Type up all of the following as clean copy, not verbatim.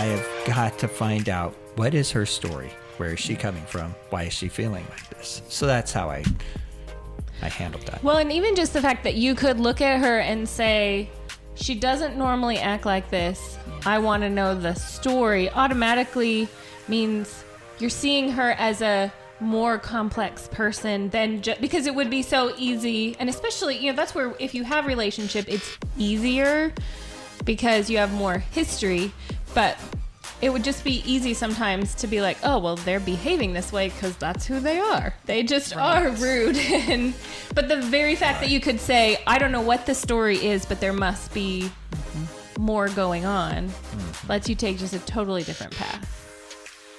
I have got to find out, what is her story? Where is she coming from? Why is she feeling like this? So that's how I handled that. Well, and even just the fact that you could look at her and say, she doesn't normally act like this. I want to know the story, automatically means you're seeing her as a more complex person than just, because it would be so easy. And especially, that's where if you have relationship, it's easier because you have more history, but it would just be easy sometimes to be like, oh, well, they're behaving this way because that's who they are. They just are rude. But the very fact that you could say, I don't know what the story is, but there must be more going on, lets you take just a totally different path.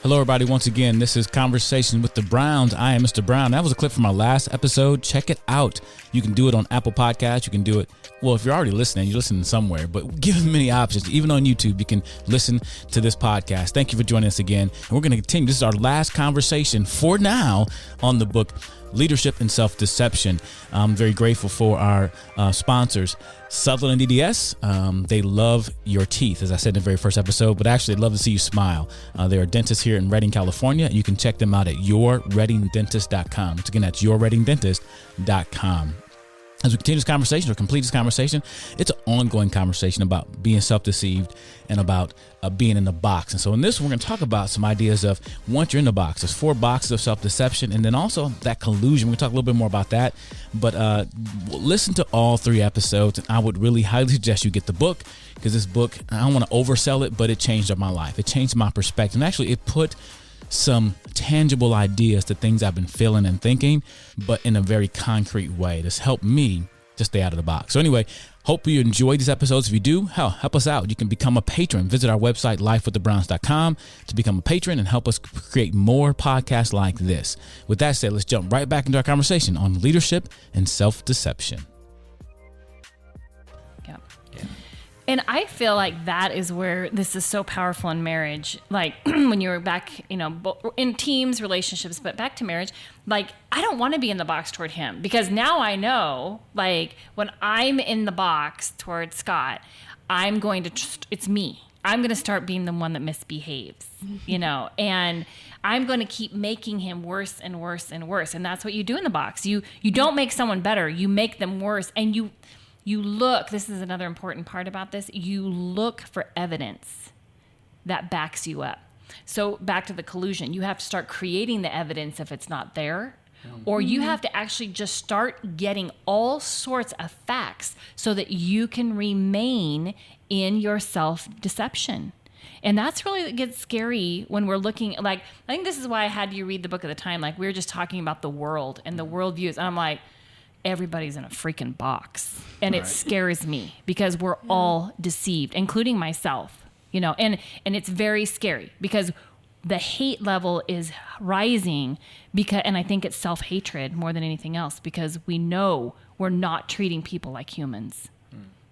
Hello, everybody. Once again, this is Conversation with the Browns. I am Mr. Brown. That was a clip from our last episode. Check it out. You can do it on Apple Podcasts. You can do it, well, if you're already listening, you're listening somewhere, but give them many options. Even on YouTube, you can listen to this podcast. Thank you for joining us again. And we're going to continue. This is our last conversation for now on the book, Leadership and Self-Deception. I'm very grateful for our sponsors, Sutherland DDS. They love your teeth, as I said in the very first episode, but actually they'd love to see you smile. They're a dentist here in Redding, California. You can check them out at yourreddingdentist.com. Once again, that's yourreddingdentist.com. As we continue this conversation or complete this conversation, it's an ongoing conversation about being self-deceived and about being in the box. And so in this, we're going to talk about some ideas of once you're in the box, there's 4 boxes of self-deception, and then also that collusion. We're going to talk a little bit more about that. But listen to all 3 episodes, and I would really highly suggest you get the book, because this book, I don't want to oversell it, but it changed up my life. It changed my perspective. And actually, it put some tangible ideas to things I've been feeling and thinking, but in a very concrete way. This helped me to stay out of the box. So anyway, hope you enjoyed these episodes. If you do, help us out. You can become a patron. Visit our website, lifewiththebrowns.com, to become a patron and help us create more podcasts like this. With that said, let's jump right back into our conversation on leadership and self-deception. And I feel like that is where this is so powerful in marriage. Like when you're back, in teams, relationships, but back to marriage, like I don't want to be in the box toward him, because now I know, like when I'm in the box toward Scott, I'm going to, it's me. I'm going to start being the one that misbehaves, and I'm going to keep making him worse and worse and worse. And that's what you do in the box. You don't make someone better. You make them worse. And you look, this is another important part about this, you look for evidence that backs you up. So back to the collusion, you have to start creating the evidence if it's not there, or you have to actually just start getting all sorts of facts so that you can remain in your self-deception. And that's really what gets scary when we're looking, like, I think this is why I had you read the book at the time. Like, we were just talking about the world and the worldviews. And I'm like, everybody's in a freaking box. And it scares me because we're all deceived, including myself, and it's very scary because the hate level is rising and I think it's self-hatred more than anything else, because we know we're not treating people like humans.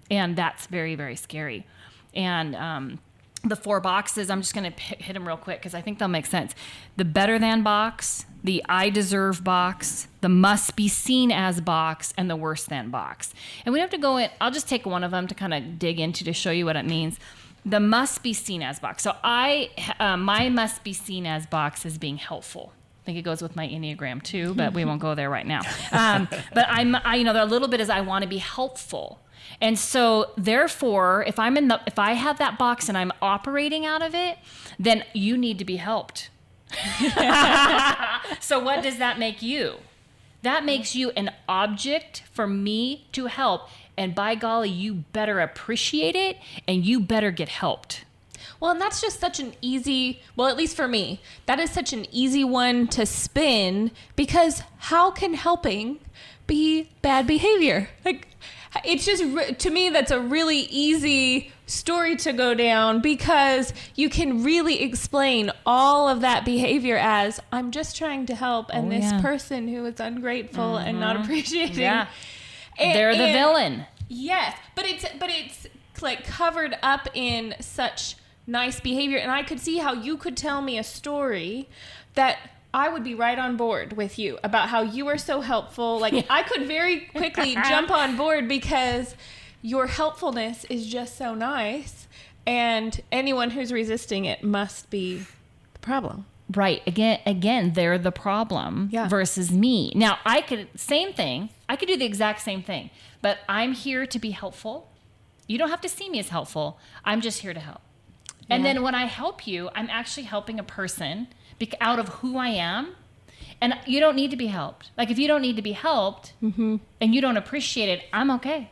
And that's very, very scary. And, the 4 boxes, I'm just going to hit them real quick because I think they'll make sense. The better than box, the I deserve box, the must be seen as box, and the worse than box. And we have to go in, I'll just take one of them to kind of dig into to show you what it means. The must be seen as box. So my must be seen as box is being helpful. I think it goes with my Enneagram too, but we won't go there right now. But a little bit is I want to be helpful. And so therefore, if I have that box and I'm operating out of it, then you need to be helped. So what does that make you? That makes you an object for me to help. And by golly, you better appreciate it and you better get helped. Well, and that's just such an easy, well, at least for me, that is such an easy one to spin, because how can helping be bad behavior? Like, it's just, to me, that's a really easy story to go down, because you can really explain all of that behavior as, I'm just trying to help, and person who is ungrateful and not appreciating. Yeah. They're the villain. Yes, but it's like covered up in such nice behavior, and I could see how you could tell me a story that I would be right on board with you about how you are so helpful. Like, I could very quickly jump on board because your helpfulness is just so nice. And anyone who's resisting it must be the problem. Right. Again, they're the problem versus me. Now, I could do the exact same thing, but I'm here to be helpful. You don't have to see me as helpful. I'm just here to help. Yeah. And then when I help you, I'm actually helping a person out of who I am. And you don't need to be helped. Like, if you don't need to be helped and you don't appreciate it, I'm okay.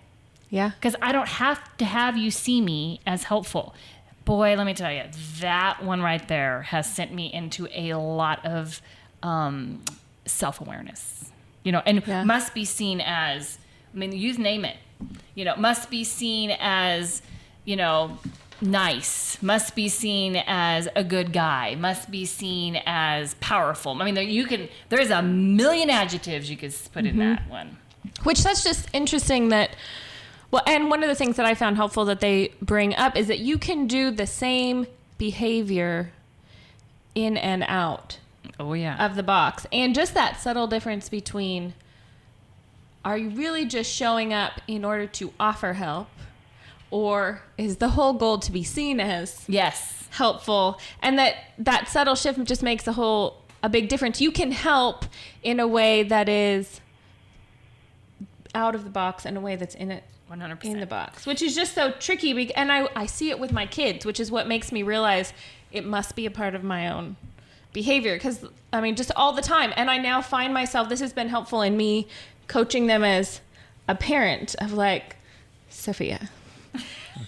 Yeah. Because I don't have to have you see me as helpful. Boy, let me tell you, that one right there has sent me into a lot of self-awareness, and must be seen as, you name it, must be seen as, nice, must be seen as a good guy, must be seen as powerful. There's a million adjectives you could put in that one. Which that's just interesting that, well, and one of the things that I found helpful that they bring up is that you can do the same behavior in and out of the box. And just that subtle difference between, are you really just showing up in order to offer help, or is the whole goal to be seen as helpful? And that subtle shift just makes a big difference. You can help in a way that is out of the box and a way that's in it. 100%. In the box, which is just so tricky. And I see it with my kids, which is what makes me realize it must be a part of my own behavior. Because, just all the time. And I now find myself, this has been helpful in me coaching them as a parent of like, Sophia,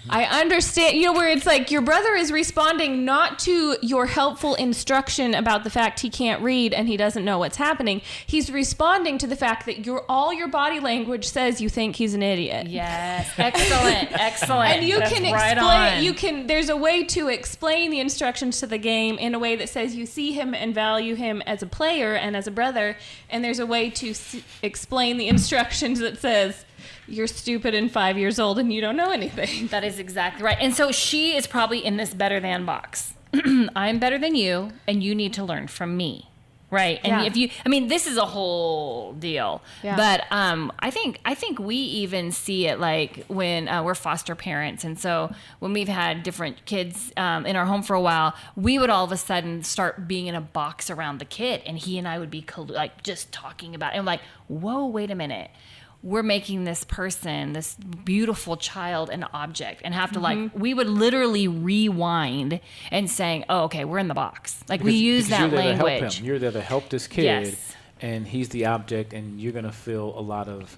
I understand, where it's like your brother is responding not to your helpful instruction about the fact he can't read and he doesn't know what's happening. He's responding to the fact that all your body language says you think he's an idiot. Yes. Excellent. And you can explain, there's a way to explain the instructions to the game in a way that says you see him and value him as a player and as a brother. And there's a way to explain the instructions that says, you're stupid and 5 years old and you don't know anything. That is exactly right. And so she is probably in this better than box. I'm better than you, and you need to learn from me. Right. And if you, this is a whole deal, but I think we even see it like when we're foster parents. And so when we've had different kids in our home for a while, we would all of a sudden start being in a box around the kid, and he and I would be like just talking about it. And I'm like, whoa, wait a minute. We're making this person, this beautiful child, an object, and have to we would literally rewind and saying, oh, okay, we're in the box. Like, we use that language. You're there to help this kid, and he's the object, and you're going to feel a lot of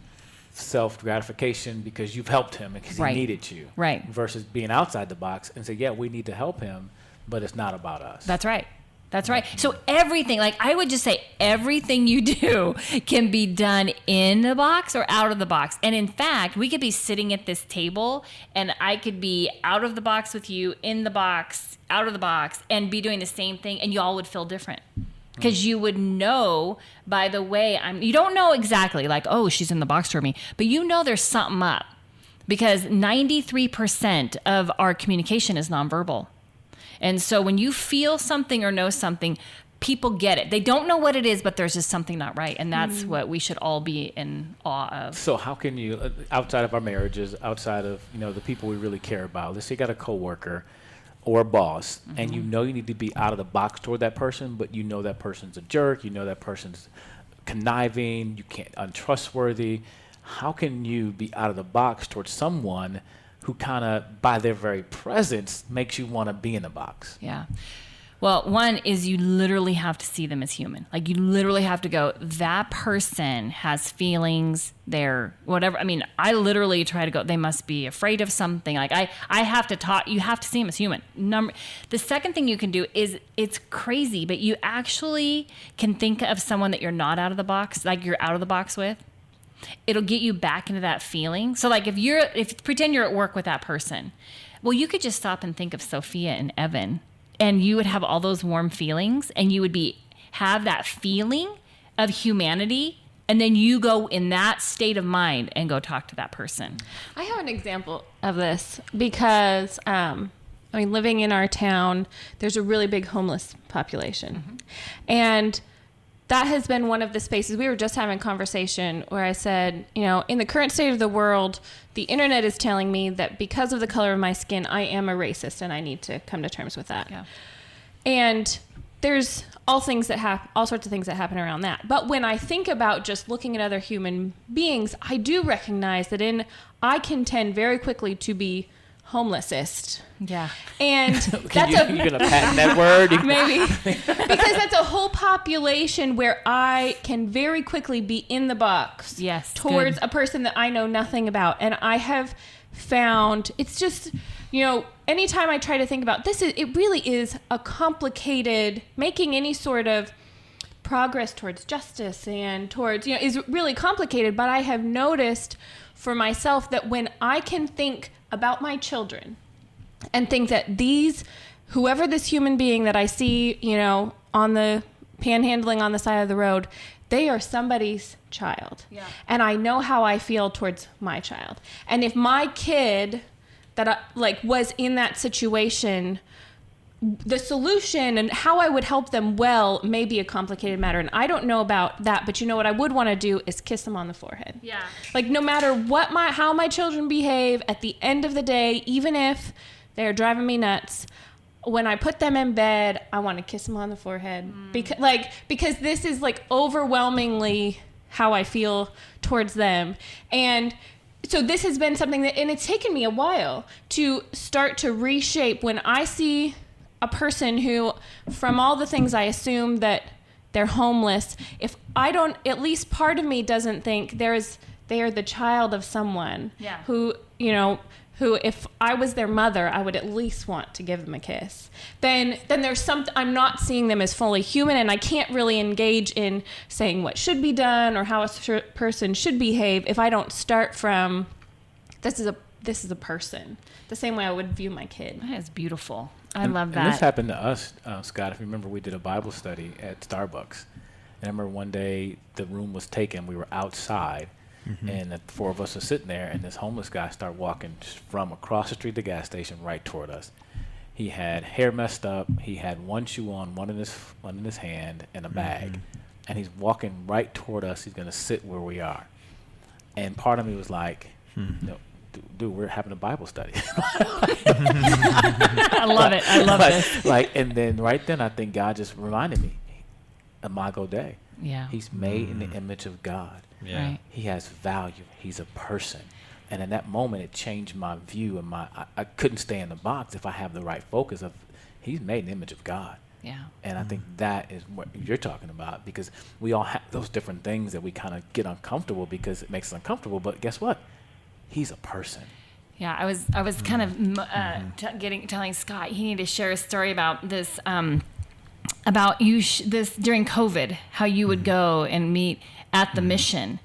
self-gratification because you've helped him because he needed you. Right. Versus being outside the box and say, yeah, we need to help him, but it's not about us. That's right. That's right. So everything, like I would just say everything you do can be done in the box or out of the box. And in fact, we could be sitting at this table and I could be out of the box with you, in the box, out of the box, and be doing the same thing, and you all would feel different. Because you would know by the way you don't know exactly like, oh, she's in the box for me, but you know there's something up. Because 93% of our communication is nonverbal. And so when you feel something or know something, people get it. They don't know what it is, but there's just something not right. And that's what we should all be in awe of. So how can you, outside of our marriages, outside of, the people we really care about, let's say you got a coworker or a boss, and you need to be out of the box toward that person, but that person's a jerk, that person's conniving, you can't, untrustworthy. How can you be out of the box towards someone who kind of, by their very presence, makes you want to be in the box? Yeah. Well, one is you literally have to see them as human. Like, you literally have to go, that person has feelings, they're whatever. I literally try to go, they must be afraid of something. Like, I have to talk, you have to see them as human. The second thing you can do is, it's crazy, but you actually can think of someone that you're not out of the box, like you're out of the box with. It'll get you back into that feeling. So like if pretend you're at work with that person, well, you could just stop and think of Sophia and Evan, and you would have all those warm feelings, and you would have that feeling of humanity. And then you go in that state of mind and go talk to that person. I have an example of this because, living in our town, there's a really big homeless population. And that has been one of the spaces. We were just having a conversation where I said, you know, in the current state of the world, the internet is telling me that because of the color of my skin, I am a racist and I need to come to terms with that. Yeah. And there's all sorts of things that happen around that. But when I think about just looking at other human beings, I do recognize that I can tend very quickly to be homelessist. Yeah. And you're gonna patent that word? Maybe. Because that's a whole population where I can very quickly be in the box. Yes. Towards a person that I know nothing about. And I have found it's just, you know, anytime I try to think about this, it really is a complicated, making any sort of progress towards justice and towards, you know, is really complicated. But I have noticed for myself that when I can think about my children and think that whoever this human being that I see, you know, on the panhandling on the side of the road, they are somebody's child. Yeah. And I know how I feel towards my child. And if my kid that was in that situation, the solution and how I would help them well may be a complicated matter. And I don't know about that, but you know what I would want to do is kiss them on the forehead. Yeah. Like no matter how my children behave, at the end of the day, even if they're driving me nuts, when I put them in bed, I want to kiss them on the forehead. Because this is like overwhelmingly how I feel towards them. And so this has been something and it's taken me a while to start to reshape when I see a person who, from all the things I assume that they're homeless, if I don't, at least part of me doesn't think they are the child of someone who, you know, who if I was their mother, I would at least want to give them a kiss. Then there's something, I'm not seeing them as fully human, and I can't really engage in saying what should be done or how a person should behave if I don't start from, this is a person, the same way I would view my kid. That is beautiful. I love that. And this happened to us, Scott. If you remember, we did a Bible study at Starbucks. And I remember one day the room was taken. We were outside, and the four of us were sitting there, and this homeless guy started walking from across the street to the gas station right toward us. He had hair messed up. He had one shoe on, one in his hand, and a bag. And he's walking right toward us. He's going to sit where we are. And part of me was like, no. Dude, we're having a Bible study. I love it. I love this. And then right then, I think God just reminded me, Imago Dei. Yeah. He's made in the image of God. Yeah. Right. He has value. He's a person. And in that moment, it changed my view. And I couldn't stay in the box if I have the right focus of, he's made in the image of God. Yeah. And I think that is what you're talking about, because we all have those different things that we kind of get uncomfortable because it makes us uncomfortable. But guess what? He's a person. Yeah, I was kind of telling Scott he needed to share a story about this, about this during COVID, how you would go and meet at the mission,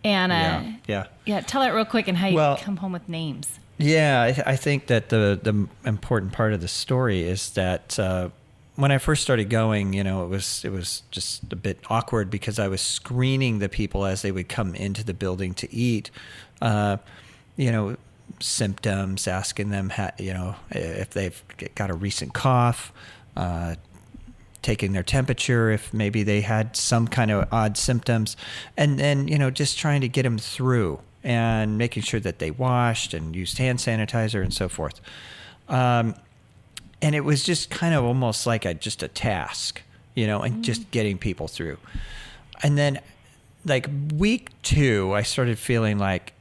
and tell it real quick and how you come home with names. Yeah, I think that the important part of the story is that when I first started going, you know, it was just a bit awkward because I was screening the people as they would come into the building to eat. You know, symptoms, asking them, you know, if they've got a recent cough, taking their temperature, if maybe they had some kind of odd symptoms, and then, you know, just trying to get them through and making sure that they washed and used hand sanitizer and so forth. And it was just kind of almost like just a task, you know, and just getting people through. And then like week 2, I started feeling like,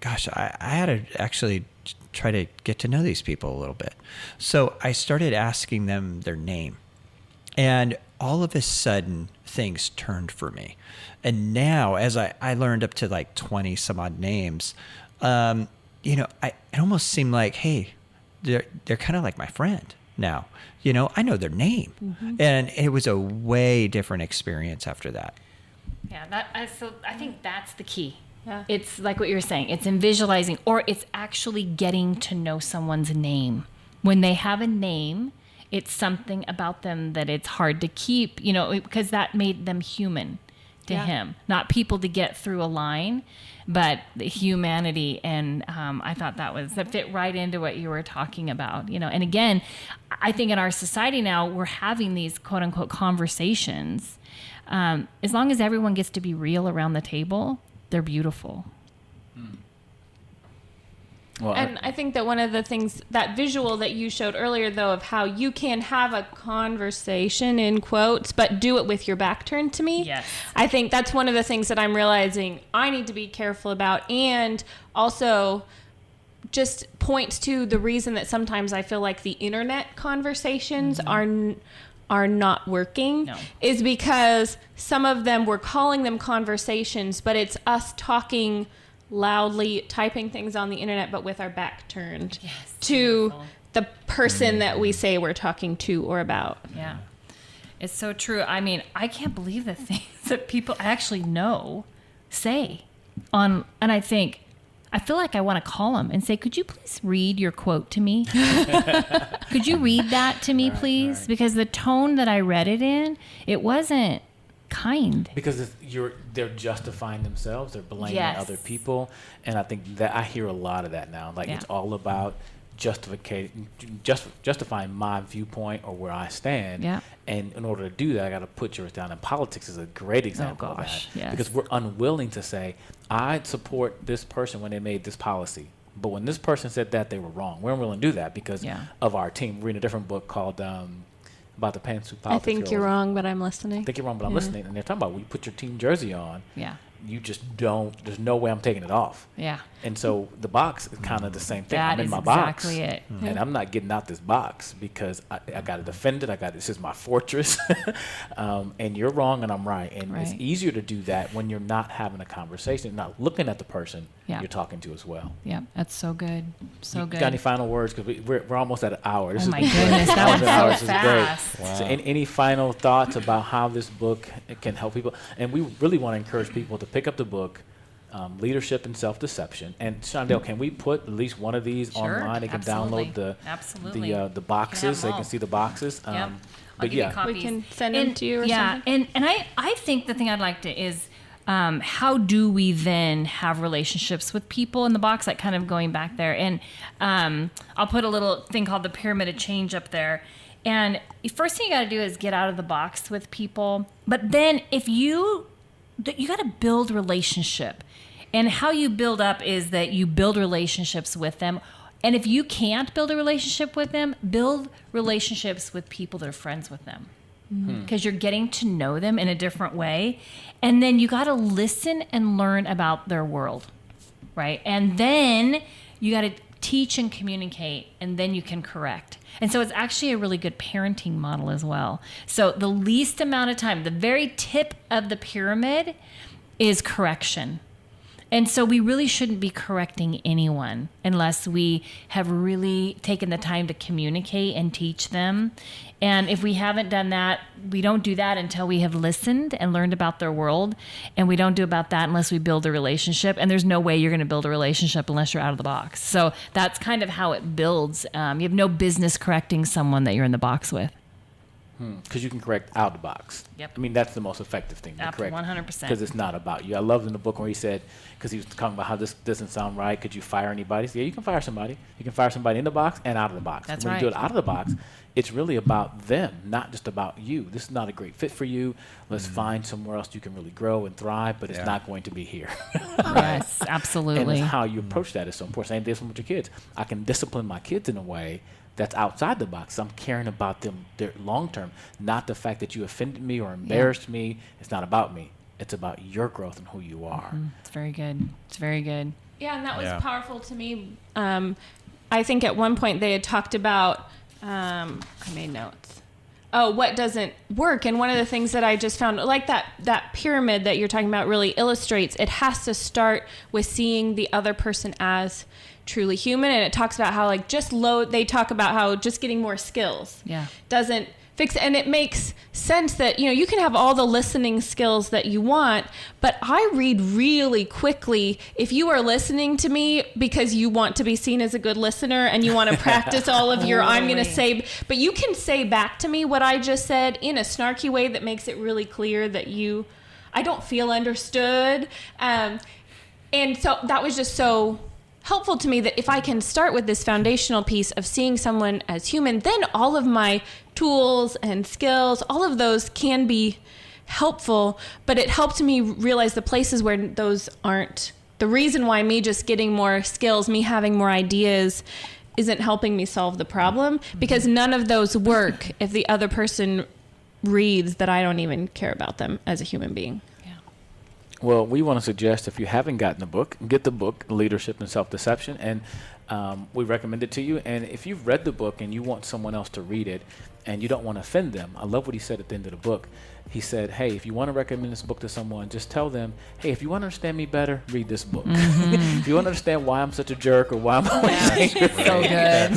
gosh, I had to actually try to get to know these people a little bit. So I started asking them their name. And all of a sudden, things turned for me. And now, as I learned up to like 20 some odd names, you know, it almost seemed like, hey, they're kind of like my friend now. You know, I know their name. And it was a way different experience after that. Yeah, so I think that's the key. Yeah. It's like what you were saying. It's in visualizing, or it's actually getting to know someone's name. When they have a name, it's something about them that it's hard to keep, you know, because that made them human to him. Not people to get through a line, but the humanity. And I thought that fit right into what you were talking about, you know. And again, I think in our society now, we're having these quote unquote conversations as long as everyone gets to be real around the table, they're beautiful. Well, And I think that one of the things, that visual that you showed earlier, though, of how you can have a conversation, in quotes, but do it with your back turned to me. Yes. I think that's one of the things that I'm realizing I need to be careful about. And also just points to the reason that sometimes I feel like the internet conversations are not working, is because some of them, we're calling them conversations, but it's us talking loudly, typing things on the internet, but with our back turned to the person that we say we're talking to or about. Yeah. It's so true. I mean, I can't believe the things that people I actually know say on, and I feel like I want to call them and say, could you please read your quote to me? Could you read that to me, please? Right. Because the tone that I read it in, it wasn't kind. Because they're justifying themselves, they're blaming other people, and I think that I hear a lot of that now. Like it's all about justifying my viewpoint or where I stand. Yeah. And in order to do that, I got to put yours down. And politics is a great example of that. Yes. Because we're unwilling to say, I support this person when they made this policy. But when this person said that, they were wrong. We're unwilling to do that because of our team. We're reading a different book called about the pantsuit politics. I think you're wrong, but I'm listening. I think you're wrong, but I'm listening. And they're talking about when you put your team jersey on, you just don't, there's no way I'm taking it off. Yeah. And so the box is kind of the same thing. I'm in my box. That is exactly it. And I'm not getting out this box because I got to defend it. This is my fortress. And you're wrong and I'm right. And it's easier to do that when you're not having a conversation, not looking at the person you're talking to as well. Yeah, that's so good. So good. Got any final words? Because we're almost at an hour. This my goodness, that was so fast. Wow. So any final thoughts about how this book can help people? And we really want to encourage people to pick up the book, Leadership and Self-Deception. And Shondell, can we put at least one of these online? They can download the boxes. They can see the boxes. But we can send them to you or something. And I think the thing I'd like to is how do we then have relationships with people in the box, like kind of going back there. And I'll put a little thing called the Pyramid of Change up there. And the first thing you got to do is get out of the box with people. But then if you got to build relationship. And how you build up is that you build relationships with them. And if you can't build a relationship with them, build relationships with people that are friends with them. Because you're getting to know them in a different way. And then you got to listen and learn about their world, right? And then you got to teach and communicate, and then you can correct. And so it's actually a really good parenting model as well. So the least amount of time, the very tip of the pyramid is correction. And so we really shouldn't be correcting anyone unless we have really taken the time to communicate and teach them. And if we haven't done that, we don't do that until we have listened and learned about their world. And we don't do about that unless we build a relationship. And there's no way you're going to build a relationship unless you're out of the box. So that's kind of how it builds. You have no business correcting someone that you're in the box with. Because you can correct out of the box. Yep. I mean, that's the most effective thing to correct. 100%. Because it's not about you. I loved in the book where he said, because he was talking about how this doesn't sound right, could you fire anybody? So, yeah, you can fire somebody. You can fire somebody in the box and out of the box. That's when right. you do it out of the box, it's really about them, not just about you. This is not a great fit for you. Let's find somewhere else you can really grow and thrive, but it's not going to be here. Yes, absolutely. And how you approach that is so important. Same thing with your kids. I can discipline my kids in a way that's outside the box. I'm caring about them their long term, not the fact that you offended me or embarrassed me. It's not about me. It's about your growth and who you are. It's very good. It's very good. Yeah, and that was powerful to me. I think at one point they had talked about, I made notes. Oh, what doesn't work? And one of the things that I just found, like that pyramid that you're talking about really illustrates, it has to start with seeing the other person as truly human. And it talks about how they talk about how just getting more skills doesn't fix it. And it makes sense that, you can have all the listening skills that you want, but I read really quickly. If you are listening to me because you want to be seen as a good listener and you want to practice all of your, I'm going to say, but you can say back to me what I just said in a snarky way that makes it really clear that I don't feel understood. And so that was just so helpful to me that if I can start with this foundational piece of seeing someone as human, then all of my tools and skills, all of those can be helpful, but it helped me realize the places where those aren't. The reason why me just getting more skills, me having more ideas, isn't helping me solve the problem, because none of those work if the other person reads that I don't even care about them as a human being. Well, we want to suggest, if you haven't gotten the book, get the book, Leadership and Self-Deception, and we recommend it to you. And if you've read the book and you want someone else to read it and you don't want to offend them, I love what he said at the end of the book. He said, hey, if you want to recommend this book to someone, just tell them, hey, if you want to understand me better, read this book. If you want to understand why I'm such a jerk or why I'm always angry, So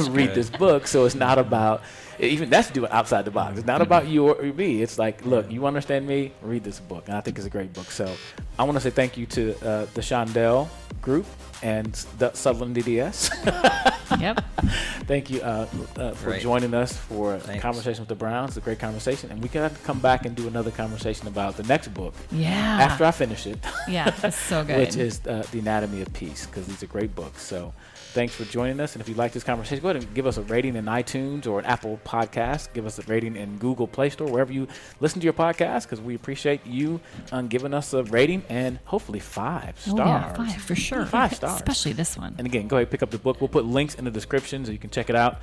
good. read this book. So it's not about, even that's doing outside the box. It's not about you or me. It's like, look, you understand me, read this book. And I think it's a great book. So I want to say thank you to the Shondell Group and the Sutherland DDS. Yep. Thank you for joining us for a conversation with the Browns. It's a great conversation. And we can come back and do another conversation about the next book. Yeah. After I finish it. Yeah, that's so good. Which is The Anatomy of Peace, because these are great books. So thanks for joining us. And if you like this conversation, go ahead and give us a rating in iTunes or an Apple Podcast. Give us a rating in Google Play Store, wherever you listen to your podcast, because we appreciate you giving us a rating and hopefully 5 stars. Oh, yeah, 5 for sure. 5 stars. Especially this one. And again, go ahead and pick up the book. We'll put links in the description so you can check it out.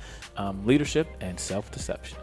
Leadership and Self-Deception.